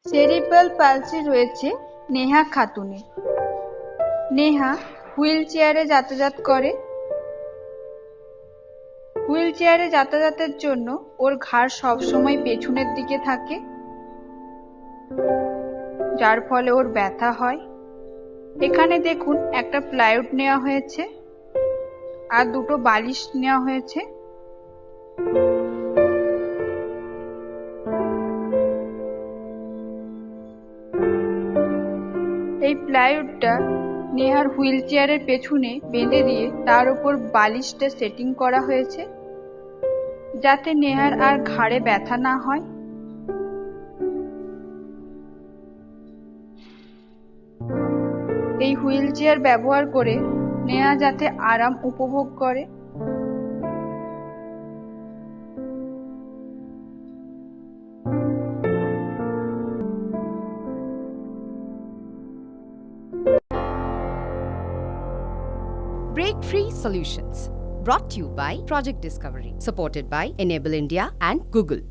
Cerebral palsy রয়েছে নেহা খাতুনের। Neha wheel চেয়ারে যাতায়াত করে। হুইল চেয়ারে যাতায়াতের জন্য ওর ঘাড় সবসময় পেছনের দিকে থাকে, যার ফলে ওর ব্যথা হয়। এখানে দেখুন একটা প্লাইউড নেওয়া হয়েছে আর দুটো বালিশ নেওয়া হয়েছে। এই প্লাইউডটা নেহার হুইল চেয়ারের পেছনে বেঁধে দিয়ে তার উপর বালিশটা সেটিং করা হয়েছে, যাতে নেহার আর ঘাড়ে ব্যথা না হয়। এই হুইল চেয়ার ব্যবহার করে নেহা যাতে আরাম উপভোগ করে। Breakfreesolutions, brought to you by Project Discovery, supported by Enable India and Google.